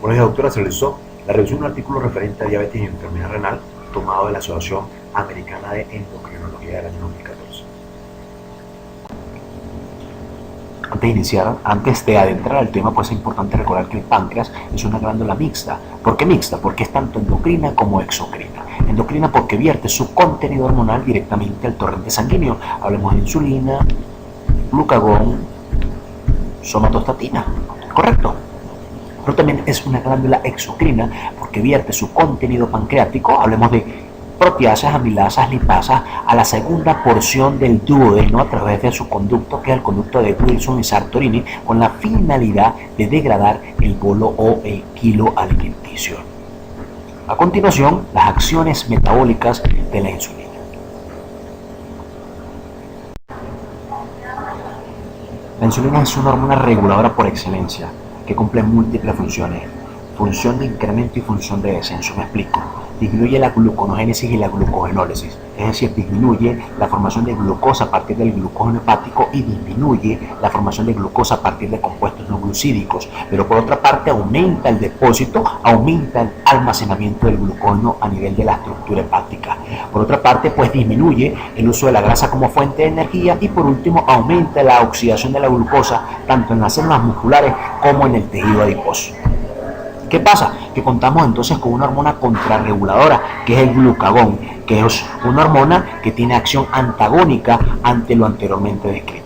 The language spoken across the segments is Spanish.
Una doctora se realizó la revisión de un artículo referente a diabetes y enfermedad renal tomado de la Asociación Americana de Endocrinología del año 2014. Antes de adentrar al tema, pues es importante recordar que el páncreas es una glándula mixta. ¿Por qué mixta? Porque es tanto endocrina como exocrina. Endocrina porque vierte su contenido hormonal directamente al torrente sanguíneo. Hablemos de insulina, glucagón, somatostatina. ¿Correcto? Pero también es una glándula exocrina porque vierte su contenido pancreático, hablemos de proteasas, amilasas, lipasas, a la segunda porción del duodeno a través de su conducto, que es el conducto de Wilson y Sartorini, con la finalidad de degradar el bolo o el kilo alimenticio. A continuación, las acciones metabólicas de la insulina. La insulina es una hormona reguladora por excelencia, que cumple múltiples funciones. Función de incremento y función de descenso. Me explico. Disminuye la gluconogénesis y la glucogenólisis, es decir, disminuye la formación de glucosa a partir del glucógeno hepático y disminuye la formación de glucosa a partir de compuestos no glucídicos. Pero por otra parte aumenta el depósito, aumenta el almacenamiento del glucógeno a nivel de la estructura hepática. Por otra parte, pues disminuye el uso de la grasa como fuente de energía y por último aumenta la oxidación de la glucosa tanto en las células musculares como en el tejido adiposo. ¿Qué pasa? Que contamos entonces con una hormona contrarreguladora, que es el glucagón, que es una hormona que tiene acción antagónica ante lo anteriormente descrito.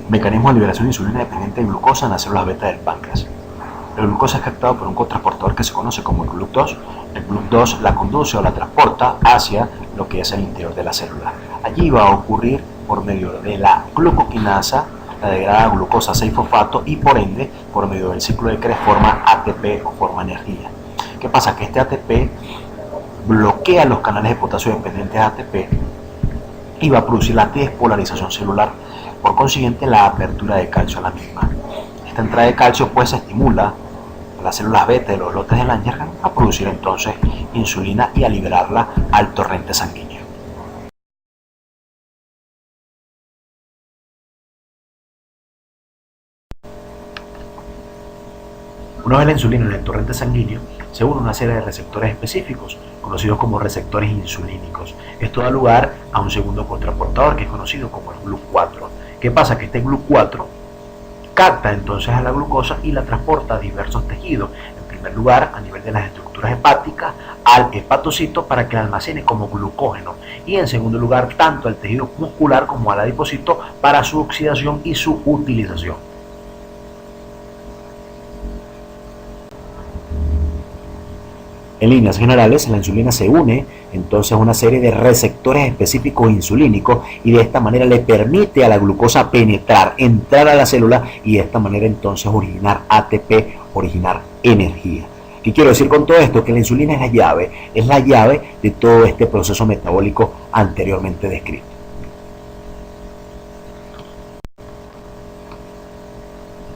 Mecanismo de liberación de insulina dependiente de glucosa en las células beta del páncreas. La glucosa es captada por un cotransportador que se conoce como el GLUT2. El GLUT2 la conduce o la transporta hacia lo que es el interior de la célula. Allí va a ocurrir por medio de la glucoquinasa, la degradada glucosa 6-fosfato y por ende, por medio del ciclo de Krebs, forma ATP o forma energía. ¿Qué pasa? Que este ATP bloquea los canales de potasio dependientes de ATP y va a producir la despolarización celular. Por consiguiente, la apertura de calcio a la misma. Esta entrada de calcio pues estimula a las células beta de los lotes de Langerhans a producir entonces insulina y a liberarla al torrente sanguíneo. Una vez la insulina en el torrente sanguíneo, se une una serie de receptores específicos, conocidos como receptores insulínicos. Esto da lugar a un segundo contraportador que es conocido como el GLUT4. ¿Qué pasa? Que este GLUT4 capta entonces a la glucosa y la transporta a diversos tejidos. En primer lugar, a nivel de las estructuras hepáticas, al hepatocito para que la almacene como glucógeno. Y en segundo lugar, tanto al tejido muscular como al adipocito para su oxidación y su utilización. En líneas generales, la insulina se une entonces a una serie de receptores específicos insulínicos y de esta manera le permite a la glucosa penetrar, entrar a la célula y de esta manera entonces originar ATP, originar energía. ¿Qué quiero decir con todo esto? Que la insulina es la llave de todo este proceso metabólico anteriormente descrito.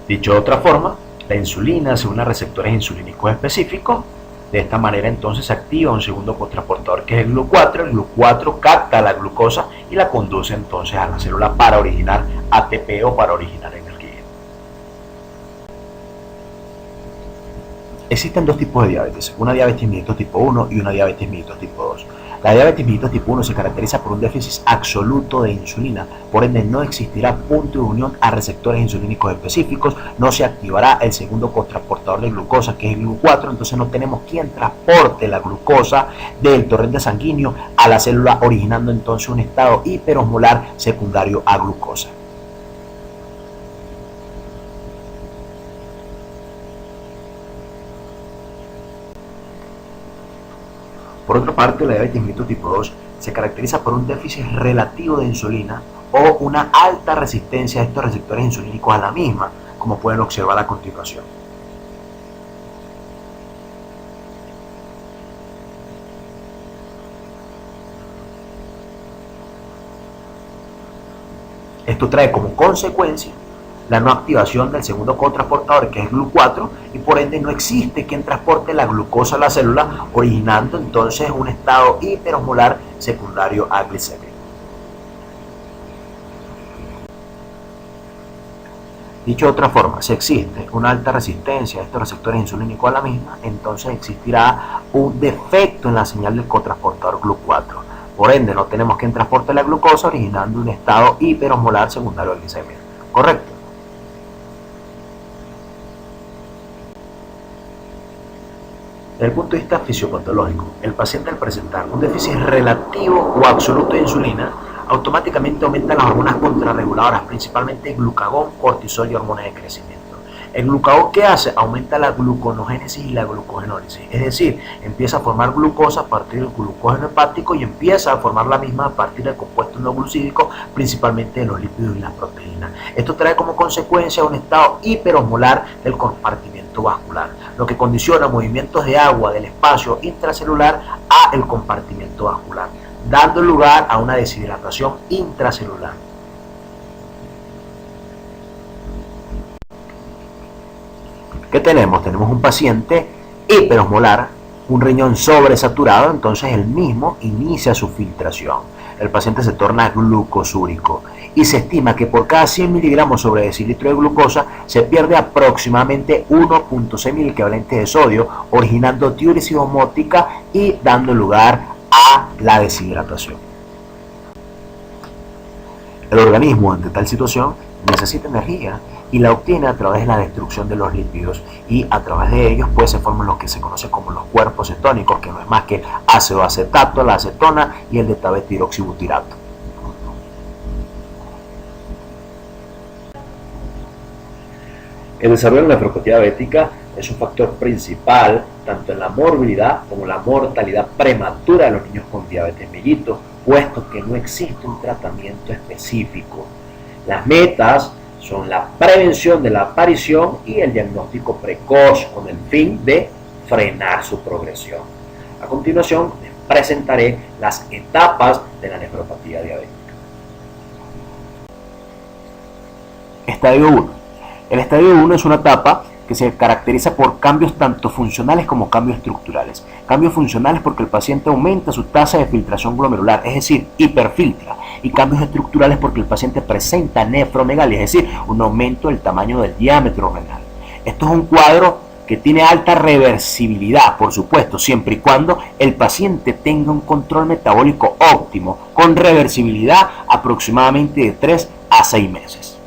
Dicho de otra forma, la insulina se une a receptores insulínicos específicos. De esta manera entonces se activa un segundo cotransportador que es el GLUT4. El GLUT4 capta la glucosa y la conduce entonces a la célula para originar ATP o para originar energía. Existen dos tipos de diabetes, una diabetes mellitus tipo 1 y una diabetes mellitus tipo 2. La diabetes mellitus tipo 1 se caracteriza por un déficit absoluto de insulina, por ende no existirá punto de unión a receptores insulínicos específicos, no se activará el segundo cotransportador de glucosa que es el GLUT4, entonces no tenemos quien transporte la glucosa del torrente sanguíneo a la célula, originando entonces un estado hiperosmolar secundario a glucosa. Por otra parte, la diabetes mellitus tipo 2 se caracteriza por un déficit relativo de insulina o una alta resistencia a estos receptores insulínicos a la misma, como pueden observar a continuación. Esto trae como consecuencia la no activación del segundo cotransportador, que es GLU4, y por ende no existe quien transporte la glucosa a la célula, originando entonces un estado hiperosmolar secundario a glicemia. Dicho de otra forma, si existe una alta resistencia a estos receptores insulínicos a la misma, entonces existirá un defecto en la señal del cotransportador GLU4. Por ende, no tenemos quien transporte la glucosa, originando un estado hiperosmolar secundario a glicemia. ¿Correcto? Desde el punto de vista fisiopatológico, el paciente al presentar un déficit relativo o absoluto de insulina, automáticamente aumentan las hormonas contrarreguladoras, principalmente glucagón, cortisol y hormona de crecimiento. El glucagón, ¿qué hace? Aumenta la gluconogénesis y la glucogenólisis, es decir, empieza a formar glucosa a partir del glucógeno hepático y empieza a formar la misma a partir del compuesto no glucídico, principalmente de los lípidos y las proteínas. Esto trae como consecuencia un estado hiperosmolar del compartimiento vascular, lo que condiciona movimientos de agua del espacio intracelular a el compartimiento vascular, dando lugar a una deshidratación intracelular. ¿Qué tenemos? Tenemos un paciente hiperosmolar, un riñón sobresaturado, entonces el mismo inicia su filtración. El paciente se torna glucosúrico y se estima que por cada 100 miligramos sobre decilitro de glucosa se pierde aproximadamente 1.6 miliequivalentes de sodio, originando diuresis osmótica y dando lugar a la deshidratación. El organismo ante tal situación necesita energía y la obtiene a través de la destrucción de los lípidos, y a través de ellos pues se forman lo que se conoce como los cuerpos cetónicos, que no es más que ácido acetato, la acetona y el beta-betiroxibutirato. El desarrollo de la nefropatía diabética es un factor principal tanto en la morbilidad como la mortalidad prematura de los niños con diabetes mellitus, puesto que no existe un tratamiento específico. Las metas son la prevención de la aparición y el diagnóstico precoz con el fin de frenar su progresión. A continuación les presentaré las etapas de la nefropatía diabética. Estadio 1. El estadio 1 es una etapa que se caracteriza por cambios tanto funcionales como cambios estructurales. Cambios funcionales porque el paciente aumenta su tasa de filtración glomerular, es decir, hiperfiltra, y cambios estructurales porque el paciente presenta nefromegalia, es decir, un aumento del tamaño del diámetro renal. Esto es un cuadro que tiene alta reversibilidad, por supuesto, siempre y cuando el paciente tenga un control metabólico óptimo, con reversibilidad aproximadamente de 3 a 6 meses.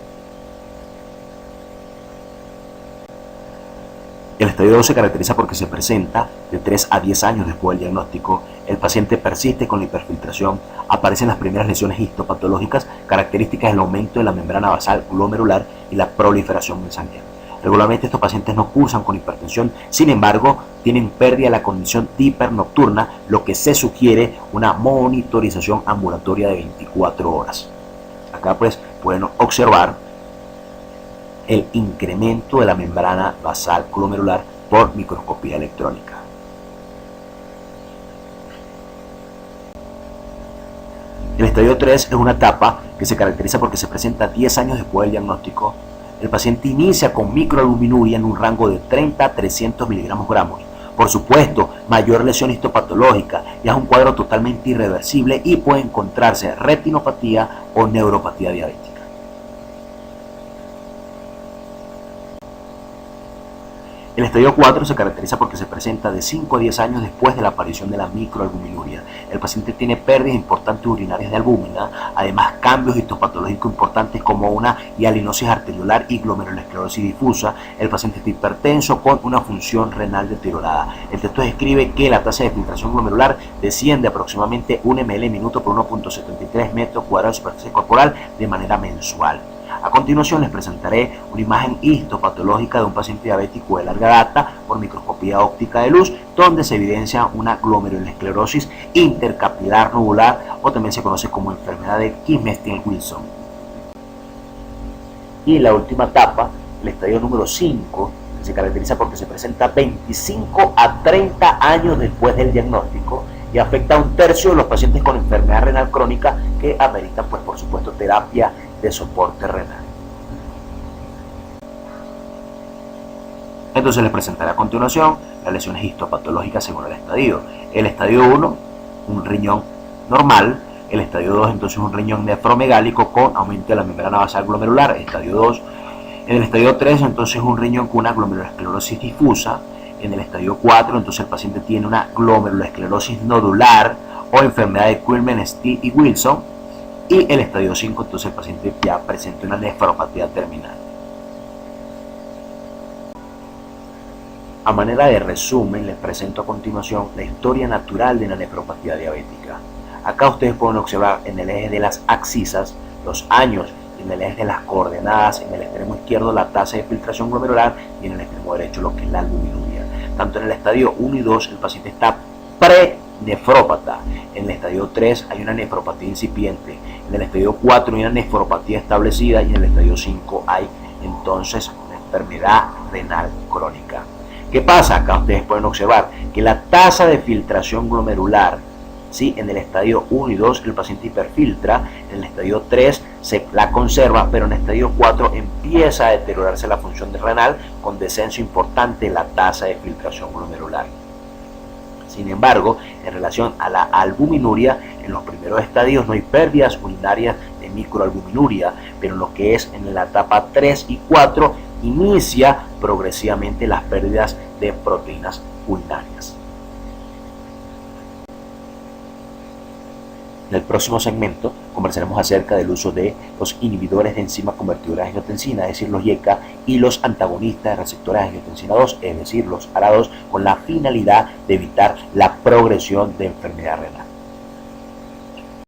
El estadio 2 se caracteriza porque se presenta de 3 a 10 años después del diagnóstico. El paciente persiste con la hiperfiltración, aparecen las primeras lesiones histopatológicas características del aumento de la membrana basal glomerular y la proliferación sanguínea. Regularmente estos pacientes no cursan con hipertensión, sin embargo tienen pérdida de la condición de hipernocturna, lo que se sugiere una monitorización ambulatoria de 24 horas. Acá pues pueden observar el incremento de la membrana basal glomerular por microscopía electrónica. El estadio 3 es una etapa que se caracteriza porque se presenta 10 años después del diagnóstico. El paciente inicia con microalbuminuria en un rango de 30 a 300 miligramos gramos. Por supuesto, mayor lesión histopatológica, ya es un cuadro totalmente irreversible y puede encontrarse retinopatía o neuropatía diabética. El estadio 4 se caracteriza porque se presenta de 5 a 10 años después de la aparición de la microalbuminuria. El paciente tiene pérdidas importantes urinarias de albúmina, además cambios histopatológicos importantes como una hialinosis arteriolar y glomerulosclerosis difusa. El paciente está hipertenso con una función renal deteriorada. El texto describe que la tasa de filtración glomerular desciende aproximadamente 1 ml minuto por 1.73 metros cuadrados de superficie corporal de manera mensual. A continuación les presentaré una imagen histopatológica de un paciente diabético de larga data por microscopía óptica de luz, donde se evidencia una glomerulosclerosis intercapilar nodular, o también se conoce como enfermedad de Kismet-Wilson. Y la última etapa, el estadio número 5, que se caracteriza porque se presenta 25 a 30 años después del diagnóstico y afecta a un tercio de los pacientes con enfermedad renal crónica que ameritan, pues por supuesto, terapia de soporte renal. Entonces les presentaré a continuación las lesiones histopatológicas según el estadio. El estadio 1, un riñón normal. El estadio 2, entonces un riñón nefromegálico con aumento de la membrana basal glomerular. Estadio 2. En el estadio 3, entonces un riñón con una glomerulosclerosis difusa. En el estadio 4, entonces el paciente tiene una glomerulosclerosis nodular o enfermedad de Quilmes, Still y Wilson. Y el estadio 5, entonces el paciente ya presenta una nefropatía terminal. A manera de resumen, les presento a continuación la historia natural de la nefropatía diabética. Acá ustedes pueden observar en el eje de las abscisas los años, en el eje de las coordenadas, en el extremo izquierdo la tasa de filtración glomerular y en el extremo derecho lo que es la albuminuria. Tanto en el estadio 1 y 2 el paciente está pre-nefrópata, en el estadio 3 hay una nefropatía incipiente, en el estadio 4 hay una nefropatía establecida y en el estadio 5 hay entonces una enfermedad renal crónica. ¿Qué pasa? Acá ustedes pueden observar que la tasa de filtración glomerular, ¿sí? En el estadio 1 y 2 el paciente hiperfiltra, en el estadio 3 se la conserva, pero en el estadio 4 empieza a deteriorarse la función renal con descenso importante en la tasa de filtración glomerular. Sin embargo, en relación a la albuminuria, en los primeros estadios no hay pérdidas urinarias de microalbuminuria, pero en lo que es en la etapa 3 y 4 inicia progresivamente las pérdidas de proteínas urinarias. En el próximo segmento conversaremos acerca del uso de los inhibidores de enzima convertidora de angiotensina, es decir, los IECA, y los antagonistas de receptores de angiotensina 2, es decir, los ARA2, con la finalidad de evitar la progresión de enfermedad renal.